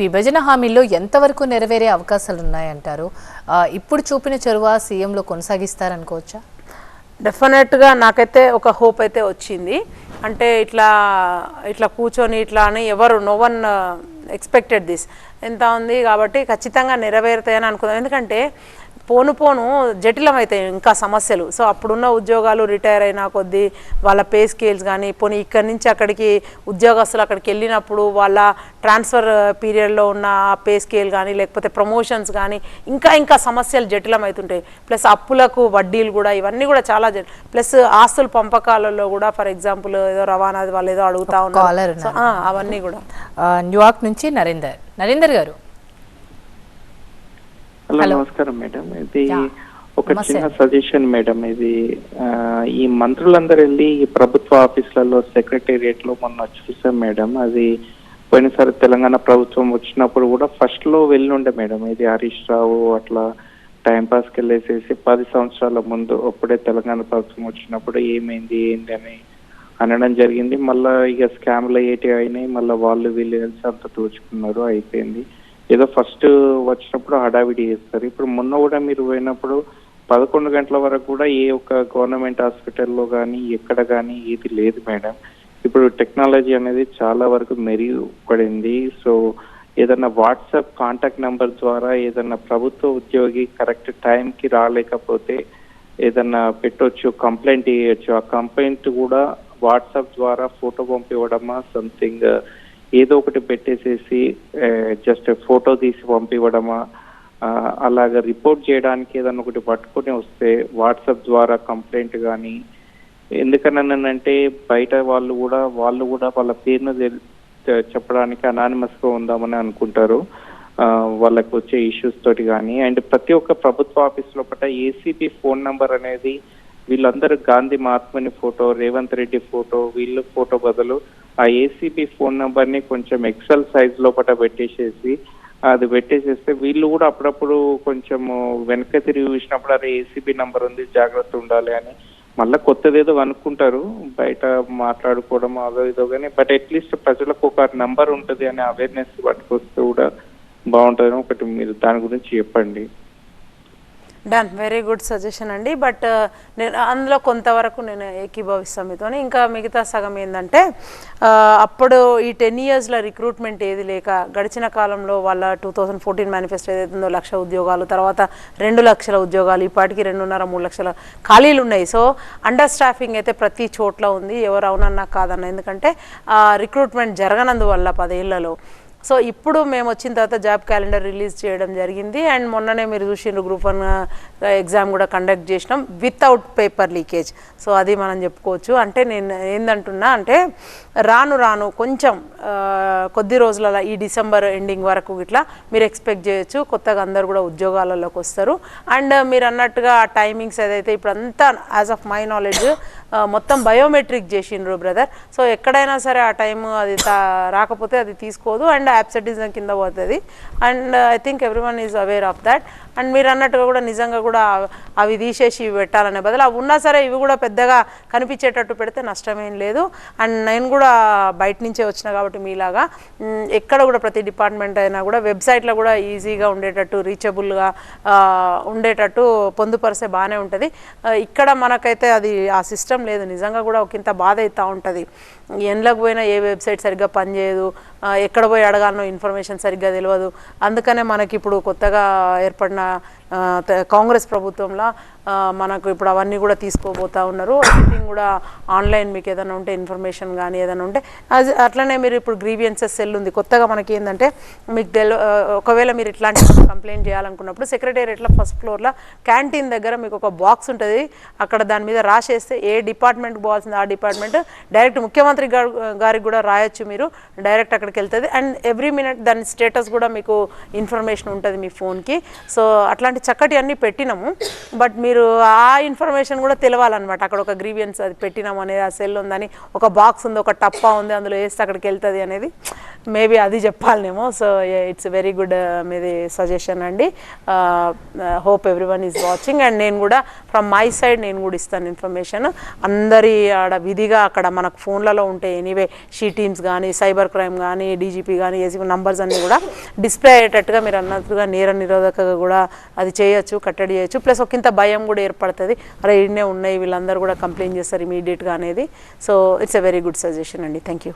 విభజన హామీల్లో ఎంతవరకు నెరవేరే అవకాశాలు ఉన్నాయంటారు? ఇప్పుడు చూపిన చొరవ సీఎంలో కొనసాగిస్తారనుకోవచ్చా? డెఫినెట్గా నాకైతే ఒక హోప్ అయితే వచ్చింది. అంటే ఇట్లా కూర్చొని ఇట్లా అని నో వన్ ఎక్స్పెక్టెడ్ దిస్ ఎంత ఉంది కాబట్టి ఖచ్చితంగా నెరవేరుతాయని అనుకున్నాను. ఎందుకంటే పోను జటిలమవుతాయి ఇంకా సమస్యలు. సో అప్పుడున్న ఉద్యోగాలు రిటైర్ అయినా కొద్దీ వాళ్ళ పే స్కేల్స్ కానీ ఇక్కడి నుంచి అక్కడికి ఉద్యోగస్తులు అక్కడికి వెళ్ళినప్పుడు వాళ్ళ ట్రాన్స్ఫర్ పీరియడ్లో ఉన్న పే స్కేల్ కానీ లేకపోతే ప్రమోషన్స్ కానీ ఇంకా సమస్యలు జటిలమవుతుంటాయి. ప్లస్ అప్పులకు వడ్డీలు కూడా ఇవన్నీ కూడా చాలా ప్లస్ ఆస్తుల పంపకాలలో కూడా ఫర్ ఎగ్జాంపుల్ ఏదో రవాణా వాళ్ళు ఏదో అడుగుతా ఉన్నారు. అవన్నీ కూడా. న్యూయార్క్ నుంచి నరేందర్ గారు. హలో, నమస్కారం మేడం. ఇది ఒక చిన్న సజెషన్ మేడం. ఇది ఈ మంత్రులందరూ వెళ్ళి ఈ ప్రభుత్వ ఆఫీసులలో సెక్రటేరియట్ లో మొన్న చూసాం మేడం. అది పోయినసారి తెలంగాణ ప్రభుత్వం వచ్చినప్పుడు కూడా ఫస్ట్ లో వెళ్ళుండే మేడం. ఇది హరీష్ రావు అట్లా టైం పాస్కి వెళ్ళేసేసి 10 సంవత్సరాల ముందు అప్పుడే తెలంగాణ ప్రభుత్వం వచ్చినప్పుడు ఏమైంది ఏంటి అని అనడం జరిగింది. మళ్ళీ ఇక స్కామ్లు ఏటి అయినాయి, మళ్ళీ వాళ్ళు వీళ్ళు కలిసి అంత దోచుకున్నారు, అయిపోయింది. ఏదో ఫస్ట్ వచ్చినప్పుడు హడావిడి చేస్తారు. ఇప్పుడు మొన్న కూడా మీరు పోయినప్పుడు 11 గంటల వరకు కూడా ఏ ఒక్క గవర్నమెంట్ హాస్పిటల్లో కానీ ఎక్కడ కానీ ఏది లేదు మేడం. ఇప్పుడు టెక్నాలజీ అనేది చాలా వరకు మెరుగుపడింది. సో ఏదన్నా వాట్సాప్ కాంటాక్ట్ నెంబర్ ద్వారా ఏదన్నా ప్రభుత్వ ఉద్యోగి కరెక్ట్ టైంకి రాలేకపోతే ఏదన్నా పెట్టొచ్చు, కంప్లైంట్ ఇవ్వచ్చు. ఆ కంప్లైంట్ కూడా వాట్సాప్ ద్వారా ఫోటో పంపివ్వడమా సంథింగ్ ఏదో ఒకటి పెట్టేసేసి జస్ట్ ఫోటో తీసి పంపివ్వడమా, అలాగ రిపోర్ట్ చేయడానికి ఏదన్నా ఒకటి పట్టుకొని వస్తే వాట్సాప్ ద్వారా కంప్లైంట్ కానీ. ఎందుకనంటే బయట వాళ్ళు కూడా వాళ్ళ పేరును చెప్పడానికి అనానిమస్గా ఉందామని అనుకుంటారు వాళ్ళకి వచ్చే ఇష్యూస్ తోటి కానీ. అండ్ ప్రతి ఒక్క ప్రభుత్వ ఆఫీస్ లోపల ఏసీబీ ఫోన్ నంబర్ అనేది వీళ్ళందరూ గాంధీ మహాత్ముని ఫోటో, రేవంత్ రెడ్డి ఫోటో, వీళ్ళు ఫోటో బదులు ఆ ఏసీబీ ఫోన్ నంబర్ని కొంచెం ఎక్సెల్ సైజ్ లోపల పెట్టేసేస్తే వీళ్ళు కూడా అప్పుడప్పుడు కొంచెం వెనక తిరిగి చూసినప్పుడు అదే ఏసీబీ నంబర్ ఉంది, జాగ్రత్త ఉండాలి అని మళ్ళీ కొత్తదేదో అనుకుంటారు, బయట మాట్లాడుకోవడం అదో ఇదో కానీ. బట్ అట్లీస్ట్ ప్రజలకు ఒక నంబర్ ఉంటుంది అనే అవేర్నెస్ పట్టుకొస్తే కూడా బాగుంటుందని ఒకటి మీరు దాని గురించి చెప్పండి. డన్, వెరీ గుడ్ సజెషన్ అండి. బట్ నేను అందులో కొంతవరకు నేను ఏకీభవిస్తాను మీతో. ఇంకా మిగతా సగం ఏంటంటే అప్పుడు ఈ 10 yearsలో రిక్రూట్మెంట్ ఏది లేక గడిచిన కాలంలో వాళ్ళ 2014 మేనిఫెస్టో ఏదైతుందో 1 లక్ష ఉద్యోగాలు, తర్వాత 2 లక్షల ఉద్యోగాలు, ఇప్పటికి 2.5-3 లక్షల ఖాళీలు ఉన్నాయి. సో అండర్ స్టాఫింగ్ అయితే ప్రతి చోట్ల ఉంది, ఎవరు అవునన్నా కాదన్న. ఎందుకంటే రిక్రూట్మెంట్ జరగనందువల్ల 10 ఏళ్లలో. సో ఇప్పుడు మేము వచ్చిన తర్వాత జాబ్ క్యాలెండర్ రిలీజ్ చేయడం జరిగింది. అండ్ మొన్ననే మీరు చూసిండ్రు గ్రూప్ 1 ఎగ్జామ్ కూడా కండక్ట్ చేసినాం వితౌట్ పేపర్ లీకేజ్. సో అది మనం చెప్పుకోవచ్చు. అంటే నేను ఏందంటున్నా అంటే రాను కొంచెం కొద్ది రోజులలో ఈ డిసెంబర్ ఎండింగ్ వరకు ఇట్లా మీరు ఎక్స్పెక్ట్ చేయొచ్చు కొత్తగా అందరు కూడా ఉద్యోగాలలోకి వస్తారు. అండ్ మీరు అన్నట్టుగా ఆ టైమింగ్స్ ఏదైతే ఇప్పుడు అంతా యాజ్ ఆఫ్ మై నాలెడ్జ్ మొత్తం బయోమెట్రిక్ చేసిండ్రు బ్రదర్. సో ఎక్కడైనా సరే ఆ టైం అది రాకపోతే అది తీసుకోదు అండ్ అబ్సెంటిజం కింద పోతుంది. And I think everyone is aware of that. And మీరు అన్నట్టుగా కూడా నిజంగా కూడా అవి తీసేసి ఇవి పెట్టాలనే బదులు అవి ఉన్నా సరే ఇవి కూడా పెద్దగా కనిపించేటట్టు పెడితే నష్టమేం లేదు. అండ్ నేను కూడా బయట నుంచే వచ్చిన కాబట్టి మీలాగా ఎక్కడ కూడా ప్రతి డిపార్ట్మెంట్ అయినా కూడా వెబ్సైట్లో కూడా ఈజీగా ఉండేటట్టు రీచబుల్గా ఉండేటట్టు పొందుపరిస్తే బాగానే ఉంటుంది. ఇక్కడ మనకైతే అది ఆ సిస్టమ్ లేదు. నిజంగా కూడా ఒకంత బాధ అవుతూ ఉంటుంది. ఎండ్లకు పోయినా ఏ వెబ్సైట్ సరిగ్గా పనిచేయదు, ఎక్కడ పోయి అడగాలనో ఇన్ఫర్మేషన్ సరిగ్గా తెలియదు. అందుకనే మనకి ఇప్పుడు కొత్తగా ఏర్పడిన కాంగ్రెస్ ప్రభుత్వంలో మనకు ఇప్పుడు అవన్నీ కూడా తీసుకోబోతూ ఉన్నారు. ఎవ్రీథింగ్ కూడా ఆన్లైన్, మీకు ఏదైనా ఉంటే ఇన్ఫర్మేషన్ కానీ ఏదైనా ఉంటే అట్లనే మీరు ఇప్పుడు గ్రీవియన్సెస్ సెల్ ఉంది కొత్తగా. మనకి ఏంటంటే మీకు ఒకవేళ మీరు ఇట్లాంటి కంప్లైంట్ చేయాలనుకున్నప్పుడు సెక్రటేరియట్లో ఫస్ట్ ఫ్లోర్లో క్యాంటీన్ దగ్గర మీకు ఒక బాక్స్ ఉంటుంది. అక్కడ దాని మీద రాసేస్తే ఏ డిపార్ట్మెంట్కి పోవాల్సింది ఆ డిపార్ట్మెంట్ డైరెక్ట్ ముఖ్యమంత్రి గారికి కూడా రాయొచ్చు, మీరు డైరెక్ట్ అక్కడికి వెళ్తుంది. అండ్ ఎవ్రీ మినిట్ దాని స్టేటస్ కూడా మీకు ఇన్ఫర్మేషన్ ఉంటుంది మీ ఫోన్కి. సో అట్లాంటి చక్కటి అన్నీ పెట్టినాము. బట్ మీరు ఆ ఇన్ఫర్మేషన్ కూడా తెలవాలన్నమాట. అక్కడ ఒక గ్రీవియన్స్ అది పెట్టినాము అనేది, ఆ సెల్ ఉందని, ఒక బాక్స్ ఉంది, ఒక టప్పా ఉంది, అందులో వేస్తే అక్కడికి వెళ్తుంది అనేది మేబీ అది చెప్పాలనేమో. సో ఇట్స్ వెరీ గుడ్ మీది సజెషన్ అండి. Hope everyone is watching. And నేను కూడా ఫ్రమ్ మై సైడ్ నేను కూడా ఇస్తాను ఇన్ఫర్మేషన్. అందరి ఆడ విధిగా అక్కడ మనకు ఫోన్లలో ఉంటాయి ఎనీవే షీ టీమ్స్ కానీ సైబర్ క్రైమ్ కానీ డీజీపీ కానీ ఏసీ నంబర్స్ అన్నీ కూడా డిస్ప్లే అయ్యేటట్టుగా మీరు అన్నట్టుగా నేర నిరోధకగా కూడా అది చేయొచ్చు, కట్టడి చేయొచ్చు. ప్లస్ ఒక ఇంత భయం కూడా ఏర్పడుతుంది, అరే ఇన్నే ఉన్నాయి వీళ్ళందరూ కూడా కంప్లైంట్ చేస్తారు ఇమీడియట్గా అనేది. So it's a very good suggestion అండి. Thank you.